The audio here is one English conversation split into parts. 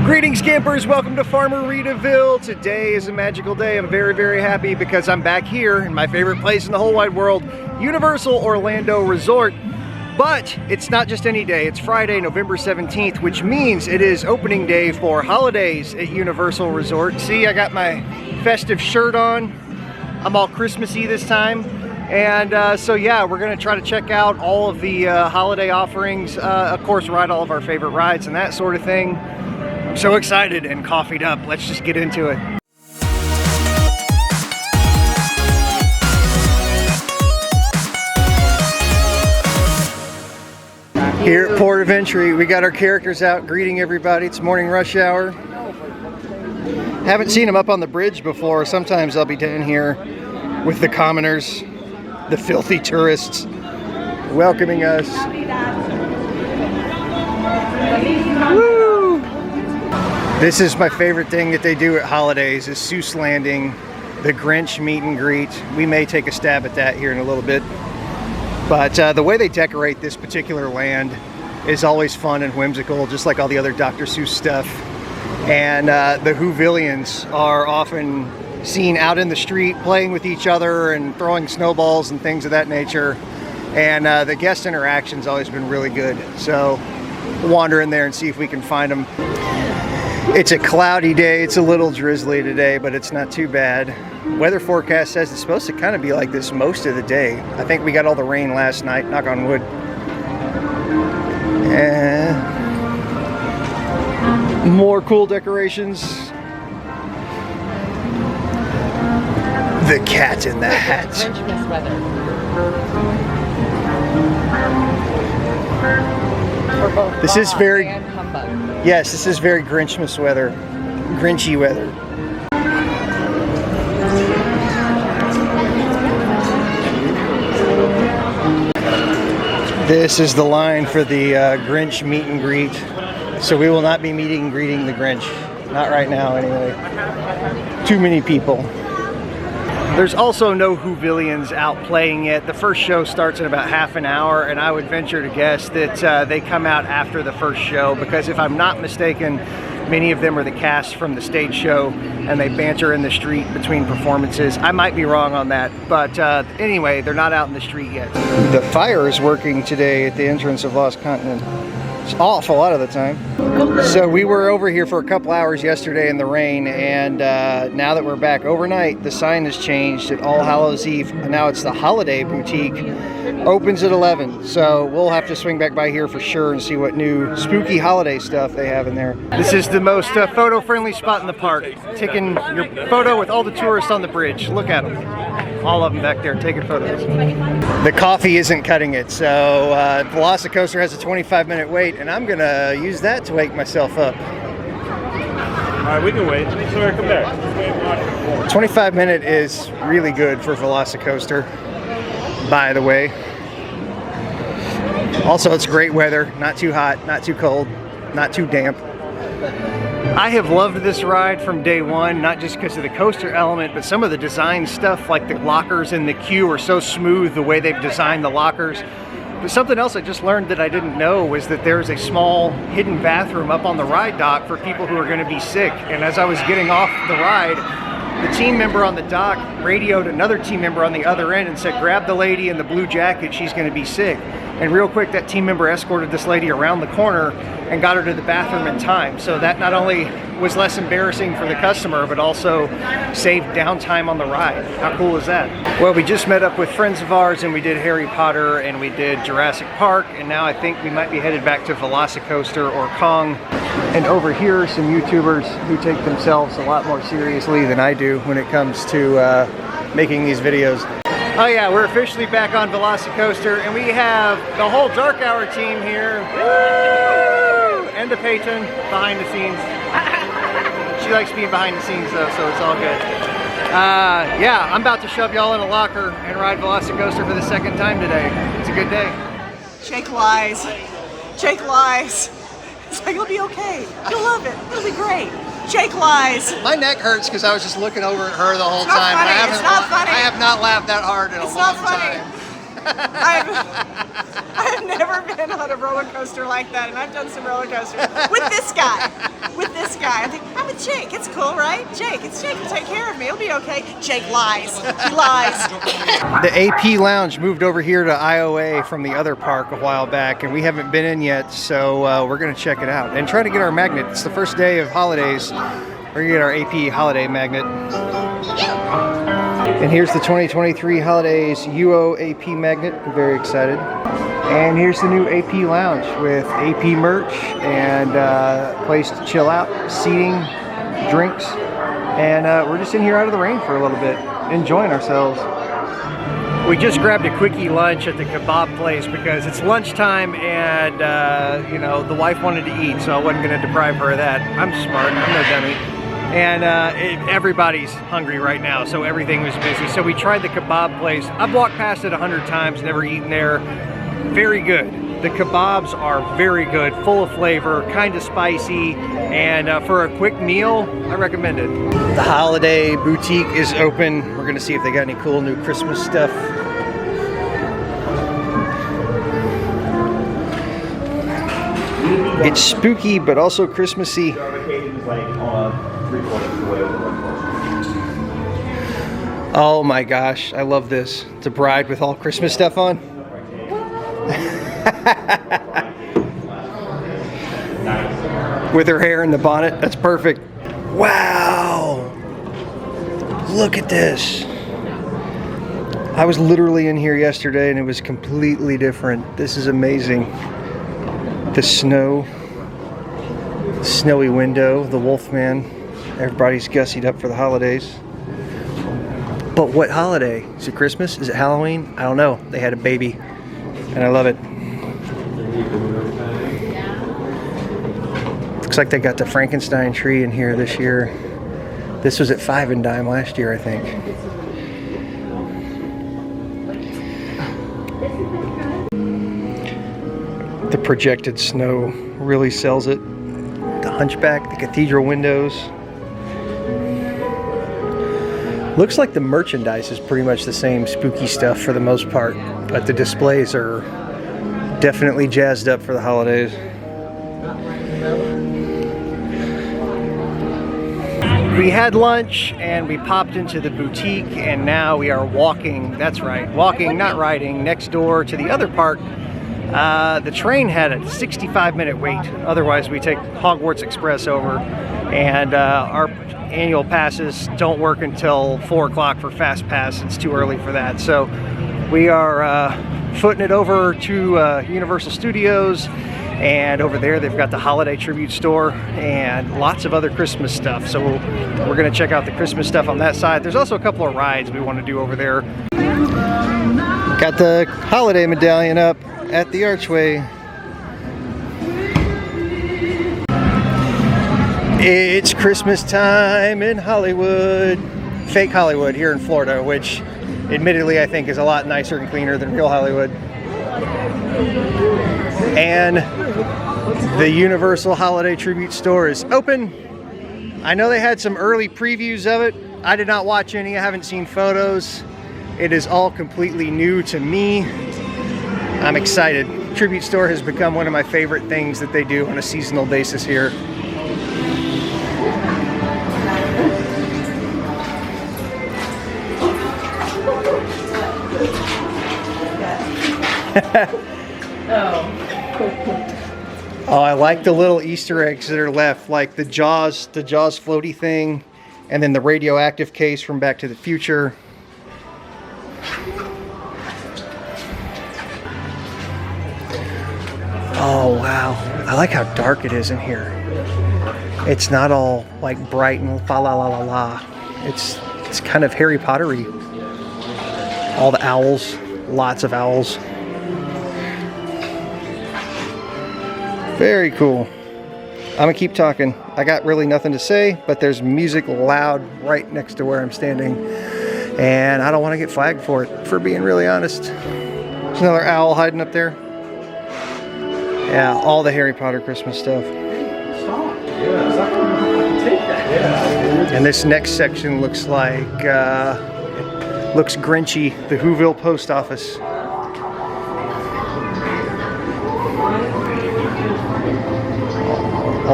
Greetings campers, welcome to Farmeritaville. Today is a magical day. I'm very, very happy because I'm back here in my favorite place in the whole wide world, Universal Orlando Resort. But it's not just any day, it's Friday, November 17th, which means it is opening day for holidays at Universal Resort. See, I got my festive shirt on. I'm all Christmassy this time. And so yeah, we're gonna try to check out all of the holiday offerings, of course ride all of our favorite rides and that sort of thing. I'm so excited and coffeeed up. Let's just get into it. Here at Port of Entry, we got our characters out greeting everybody. It's morning rush hour. Haven't seen them up on the bridge before. Sometimes I'll be down here with the commoners, the filthy tourists, welcoming us. Woo! This is my favorite thing that they do at holidays is Seuss Landing, the Grinch meet and greet. We may take a stab at that here in a little bit. But the way they decorate this particular land is always fun and whimsical, just like all the other Dr. Seuss stuff. And the Whovillians are often seen out in the street playing with each other and throwing snowballs and things of that nature. And the guest interaction's always been really good. So we'll wander in there and see if we can find them. It's a cloudy day, it's a little drizzly today, but it's not too bad. Weather forecast says it's supposed to kind of be like this most of the day. I think we got all the rain last night, knock on wood. And more cool decorations. The Cat in the Hat. This is very, yes, this is very Grinchmas weather, Grinchy weather. This is the line for the Grinch meet and greet. So we will not be meeting and greeting the Grinch. Not right now anyway. Too many people. There's also no Whovillians out playing yet. The first show starts in about half an hour, and I would venture to guess that they come out after the first show, because if I'm not mistaken, many of them are the cast from the stage show, and they banter in the street between performances. I might be wrong on that, but anyway, they're not out in the street yet. The fire is working today at the entrance of Lost Continent. It's off a lot of the time. So we were over here for a couple hours yesterday in the rain, and now that we're back overnight, the sign has changed at All Hallows Eve. Now it's the Holiday Boutique. Opens at 11, so we'll have to swing back by here for sure and see what new spooky holiday stuff they have in there. This is the most photo-friendly spot in the park. Taking your photo with all the tourists on the bridge. Look at them. All of them back there taking photos. The coffee isn't cutting it, so Velocicoaster has a 25-minute wait, and I'm gonna use that to wake myself up. All right, we can wait. Sorry, come back. 25-minute is really good for Velocicoaster, by the way. Also, it's great weather, not too hot, not too cold, not too damp. I have loved this ride from day one, not just because of the coaster element, but some of the design stuff, like the lockers in the queue are so smooth, the way they've designed the lockers. But something else I just learned that I didn't know was that there's a small hidden bathroom up on the ride dock for people who are going to be sick. And as I was getting off the ride, the team member on the dock radioed another team member on the other end and said, grab the lady in the blue jacket, she's going to be sick. And real quick, that team member escorted this lady around the corner and got her to the bathroom in time. So that not only was less embarrassing for the customer, but also saved downtime on the ride. How cool is that? Well, we just met up with friends of ours, and we did Harry Potter and we did Jurassic Park, and now I think we might be headed back to Velocicoaster or Kong. And over here are some YouTubers who take themselves a lot more seriously than I do when it comes to making these videos. Oh yeah, we're officially back on Velocicoaster, and we have the whole Dark Hour team here. Woo! And the patron behind the scenes. She likes being behind the scenes though, so it's all good. Yeah, I'm about to shove y'all in a locker and ride Velocicoaster for the second time today. It's a good day. Jake lies. Jake lies. It's like, it'll be okay. You'll love it. It'll be great. Jake lies. My neck hurts because I was just looking over at her the whole time. Funny. It's not funny. I have not laughed that hard in a long time. I've never been on a roller coaster like that, and I've done some roller coasters with this guy. I think, I'm with Jake. It's cool, right? It's Jake. He'll take care of me. It'll be okay. Jake lies. He lies. The AP Lounge moved over here to IOA from the other park a while back, and we haven't been in yet, so we're going to check it out and try to get our magnet. It's the first day of holidays. We're going to get our AP holiday magnet. And here's the 2023 Holidays UO AP magnet. I'm very excited. And here's the new AP Lounge with AP merch and place to chill out, seating, drinks. And we're just in here out of the rain for a little bit, enjoying ourselves. We just grabbed a quickie lunch at the kebab place because it's lunchtime and, you know, the wife wanted to eat, so I wasn't going to deprive her of that. I'm smart, I'm no dummy. And everybody's hungry right now, so everything was busy. So we tried the kebab place. I've walked past it 100 times, never eaten there. Very good. The kebabs are very good, full of flavor, kind of spicy, and for a quick meal, I recommend it. The Holiday Boutique is open. We're gonna see if they got any cool new Christmas stuff. It's spooky, but also Christmassy. Oh my gosh, I love this. It's a bride with all Christmas stuff on. With her hair in the bonnet, that's perfect. Wow! Look at this. I was literally in here yesterday and it was completely different. This is amazing. The snow, snowy window, the Wolfman. Everybody's gussied up for the holidays. But what holiday? Is it Christmas? Is it Halloween? I don't know. They had a baby and I love it. Looks like they got the Frankenstein tree in here this year. This was at 5 and Dime last year, I think. The projected snow really sells it. The hunchback, the cathedral windows. Looks like the merchandise is pretty much the same spooky stuff for the most part, but the displays are definitely jazzed up for the holidays. We had lunch and we popped into the boutique and now we are walking, that's right, walking, not riding, next door to the other park. The train had a 65-minute wait. Otherwise, we take Hogwarts Express over, and our annual passes don't work until 4 o'clock for Fast Pass. It's too early for that. So we are footing it over to Universal Studios, and over there they've got the Holiday Tribute Store and lots of other Christmas stuff. So we're going to check out the Christmas stuff on that side. There's also a couple of rides we want to do over there. Got the holiday medallion up at the archway. It's Christmas time in Hollywood. Fake Hollywood here in Florida, which admittedly I think is a lot nicer and cleaner than real Hollywood. And the Universal Holiday Tribute Store is open. I know they had some early previews of it. I did not watch any. I haven't seen photos. It is all completely new to me. I'm excited. Tribute Store has become one of my favorite things that they do on a seasonal basis here. Oh, I like the little Easter eggs that are left, like the Jaws floaty thing, and then the radioactive case from Back to the Future. Oh wow, I like how dark it is in here. It's not all like bright and fa la la la la. It's kind of Harry Potter-y. All the owls, lots of owls. Very cool. I'm gonna keep talking. I got really nothing to say, but there's music loud right next to where I'm standing, and I don't want to get flagged for it, for being really honest. There's another owl hiding up there. Yeah, all the Harry Potter Christmas stuff. And this next section looks like, looks Grinchy, the Whoville Post Office.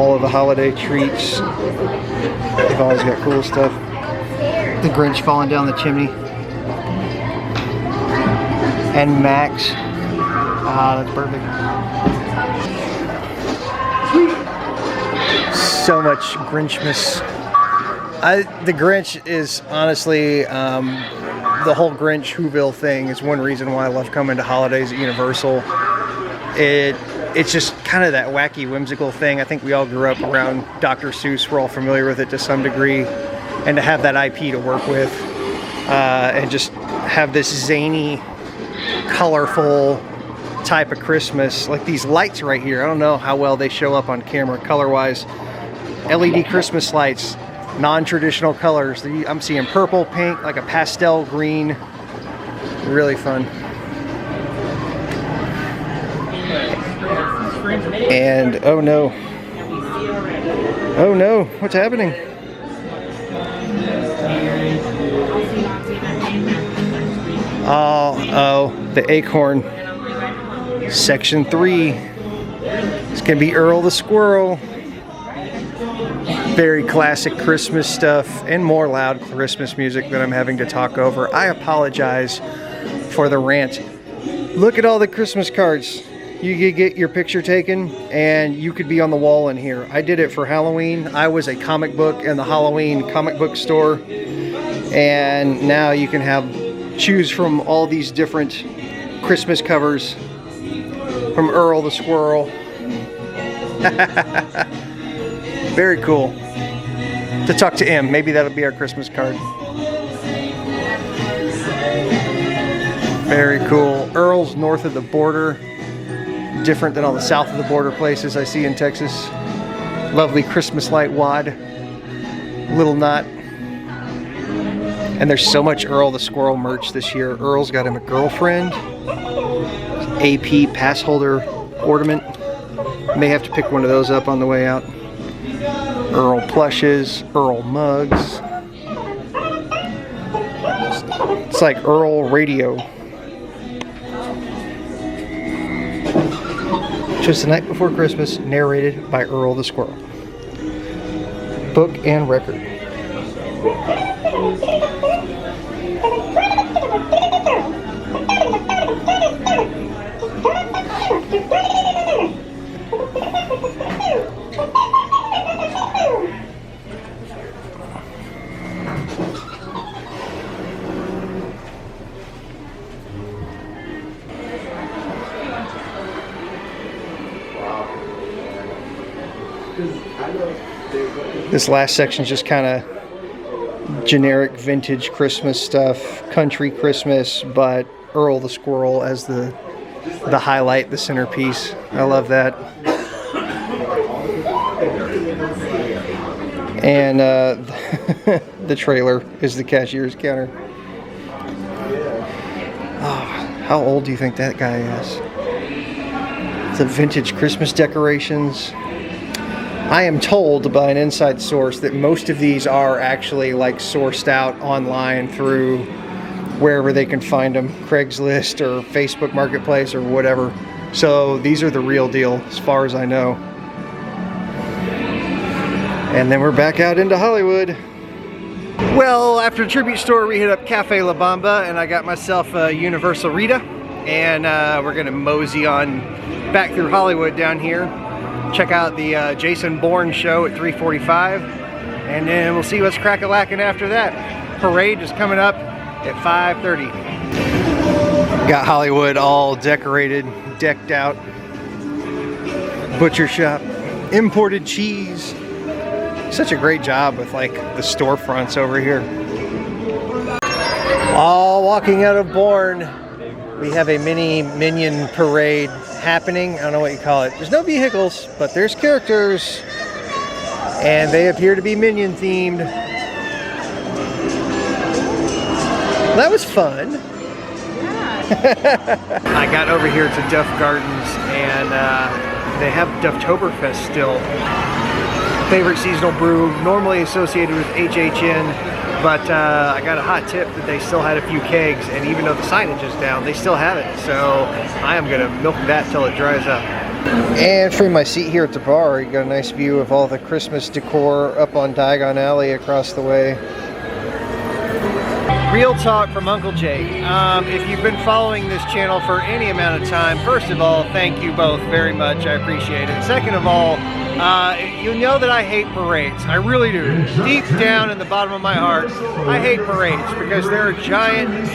all of the holiday treats. They've always got cool stuff. The Grinch falling down the chimney. And Max. Ah, that's perfect. So much Grinchmas. The Grinch is honestly, the whole Grinch Whoville thing is one reason why I love coming to holidays at Universal. It's just kind of that wacky, whimsical thing. I think we all grew up around Dr. Seuss. We're all familiar with it to some degree. And to have that IP to work with and just have this zany, colorful type of Christmas. Like these lights right here. I don't know how well they show up on camera color-wise. LED Christmas lights, non-traditional colors. I'm seeing purple, pink, like a pastel green. Really fun. And oh no. Oh no, what's happening? Oh, the acorn. Section 3. It's gonna be Earl the Squirrel. Very classic Christmas stuff and more loud Christmas music that I'm having to talk over. I apologize for the rant. Look at all the Christmas cards. You could get your picture taken and you could be on the wall in here. I did it for Halloween. I was a comic book in the Halloween comic book store. And now you can choose from all these different Christmas covers from Earl the Squirrel. Very cool. To talk to him. Maybe that'll be our Christmas card. Very cool. Earl's north of the border. Different than all the south of the border places I see in Texas. Lovely Christmas light wad. Little knot. And there's so much Earl the Squirrel merch this year. Earl's got him a girlfriend. AP pass holder ornament. May have to pick one of those up on the way out. Earl plushes, Earl mugs. It's like Earl radio. Just the Night Before Christmas, narrated by Earl the Squirrel. Book and record. This last section is just kind of generic vintage Christmas stuff, country Christmas, but Earl the Squirrel as the highlight, the centerpiece. I love that. And the trailer is the cashier's counter. Oh, how old do you think that guy is? The vintage Christmas decorations. I am told by an inside source that most of these are actually like sourced out online through wherever they can find them, Craigslist or Facebook Marketplace or whatever. So these are the real deal as far as I know. And then we're back out into Hollywood. Well, after the tribute store, we hit up Cafe La Bamba and I got myself a Universal Rita. And we're gonna mosey on back through Hollywood down here. Check out the Jason Bourne show at 3:45, and then we'll see what's crack-a-lackin' after that. Parade is coming up at 5:30. Got Hollywood all decorated, decked out. Butcher shop, imported cheese. Such a great job with like the storefronts over here. All walking out of Bourne. We have a mini Minion parade happening. I don't know what you call it. There's no vehicles, but there's characters. And they appear to be Minion themed. That was fun. Yeah. I got over here to Duff Gardens and they have Dufftoberfest still. Favorite seasonal brew, normally associated with HHN. But I got a hot tip that they still had a few kegs, and even though the signage is down, they still have it. So I am gonna milk that till it dries up. And from my seat here at the bar, you got a nice view of all the Christmas decor up on Diagon Alley across the way. Real talk from Uncle Jake. If you've been following this channel for any amount of time, first of all, thank you both very much. I appreciate it. Second of all, you know that I hate parades. I really do. Deep down in the bottom of my heart, I hate parades because they're a giant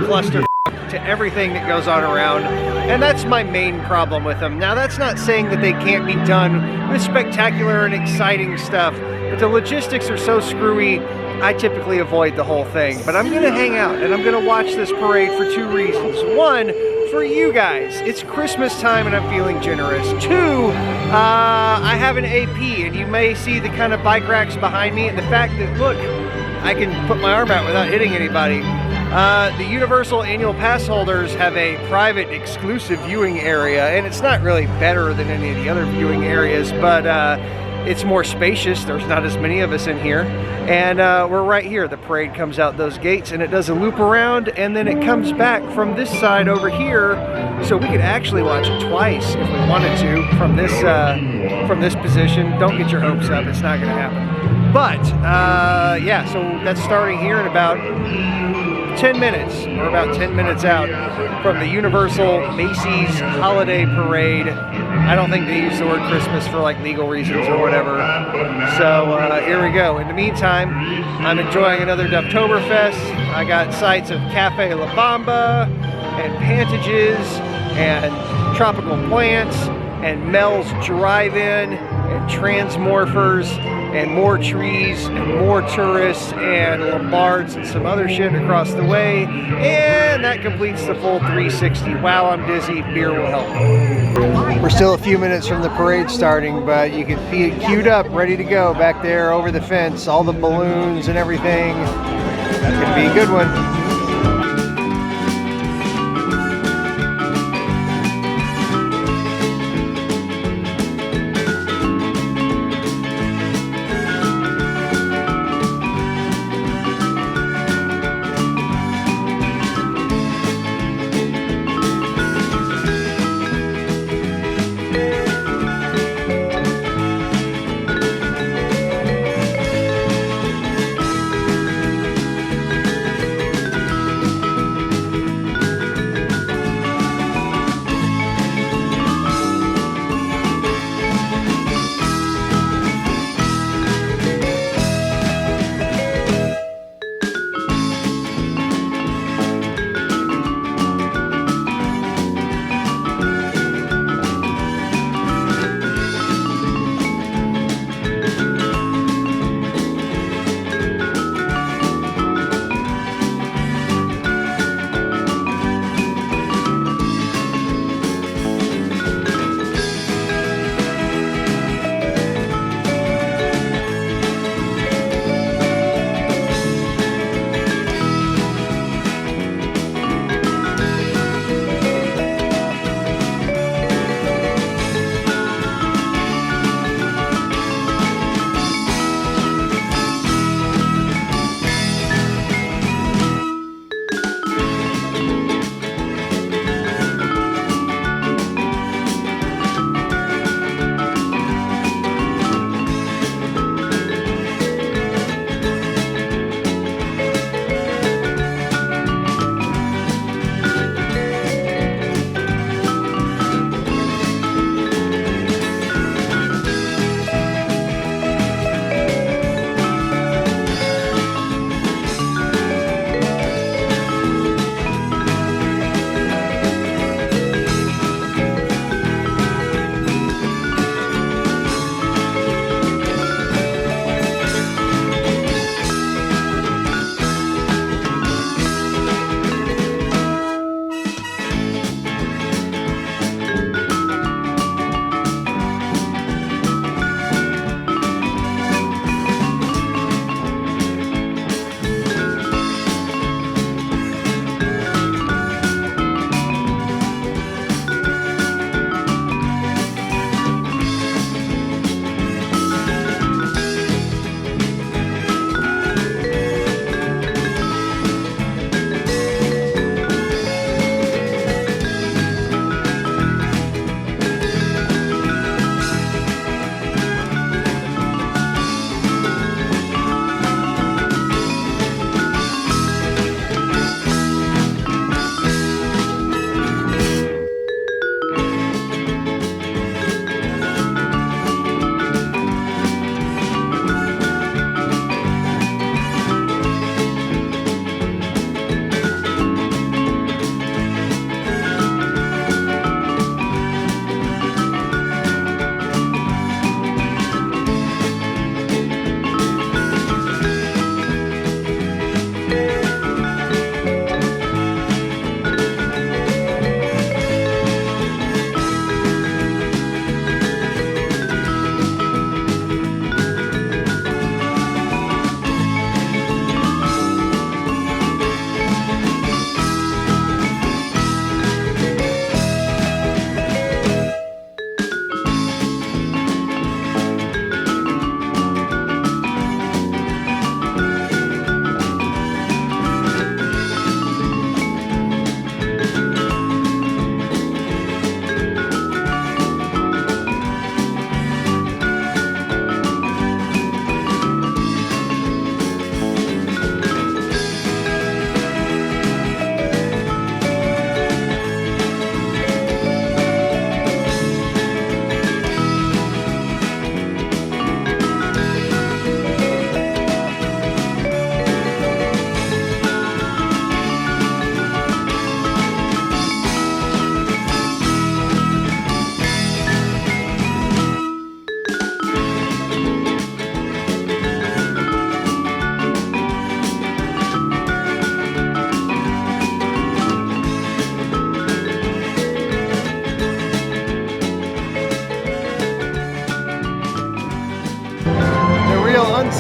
cluster to everything that goes on around, and that's my main problem with them. Now, that's not saying that they can't be done with spectacular and exciting stuff, but the logistics are so screwy, I typically avoid the whole thing. But I'm gonna hang out and I'm gonna watch this parade for two reasons. One, for you guys, it's Christmas time and I'm feeling generous. Two, I have an AP and you may see the kind of bike racks behind me and the fact that, look, I can put my arm out without hitting anybody. The Universal Annual Pass holders have a private exclusive viewing area, and it's not really better than any of the other viewing areas, but it's more spacious. There's not as many of us in here, and we're right here. The parade comes out those gates and it does a loop around, and then it comes back from this side over here, so we could actually watch it twice if we wanted to from this position. Don't get your hopes up, it's not gonna happen. But yeah, so that's starting here in about 10 minutes. We're about 10 minutes out from the Universal Macy's Holiday Parade. I don't think they use the word Christmas for like legal reasons or whatever. So here we go. In the meantime, I'm enjoying another Duftoberfest. I got sights of Cafe La Bamba and Pantages and Tropical Plants and Mel's Drive-In and Transmorphers and more trees and more tourists and Lombards and some other shit across the way, and that completes the full 360. Wow, I'm dizzy. Beer will help. We're still a few minutes from the parade starting, but you can see it queued up, ready to go back there over the fence, all the balloons and everything. That's gonna be a good one.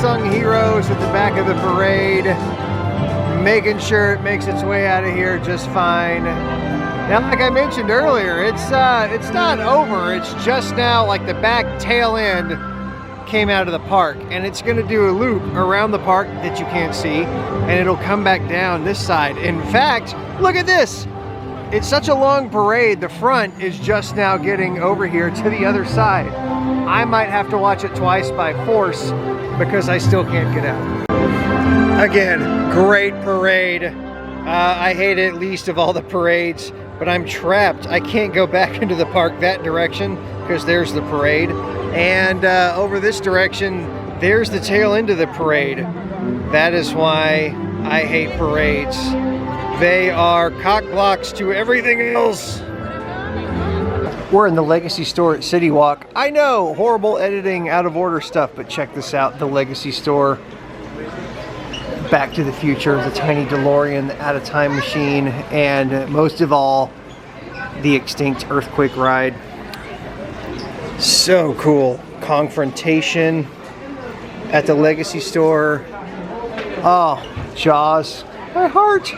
unsung heroes at the back of the parade, making sure it makes its way out of here just fine. Now, like I mentioned earlier, it's not over. It's just now like the back tail end came out of the park, and it's going to do a loop around the park that you can't see, and it'll come back down this side. In fact, look at this. It's such a long parade, the front is just now getting over here to the other side. I might have to watch it twice by force because I still can't get out. Again, great parade. I hate it least of all the parades, but I'm trapped. I can't go back into the park that direction because there's the parade. And over this direction, there's the tail end of the parade. That is why I hate parades. They are cock blocks to everything else. We're in the Legacy store at City Walk. I know, horrible editing, out of order stuff, but check this out, the Legacy store. Back to the Future, the tiny DeLorean, the out-of-time machine, and most of all, the extinct earthquake ride. So cool. Confrontation at the Legacy store. Oh, Jaws, my heart.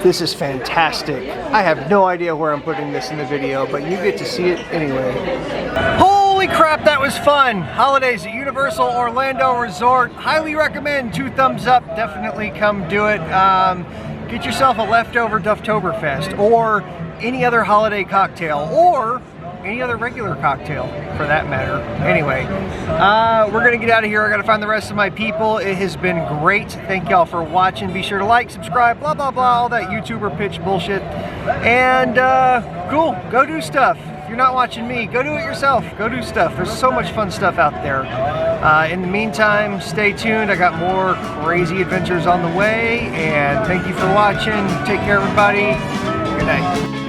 This is fantastic. I have no idea where I'm putting this in the video, but you get to see it anyway. Holy crap, that was fun. Holidays at Universal Orlando Resort. Highly recommend. 2 thumbs up. Definitely come do it. Get yourself a leftover Dufftoberfest or any other holiday cocktail or any other regular cocktail for that matter. Anyway, we're gonna get out of here. I gotta find the rest of my people. It has been great. Thank y'all for watching. Be sure to like, subscribe, blah, blah, blah, all that YouTuber pitch bullshit. And cool, go do stuff. If you're not watching me, go do it yourself. Go do stuff. There's so much fun stuff out there. In the meantime, stay tuned. I got more crazy adventures on the way. And thank you for watching. Take care, everybody. Good night.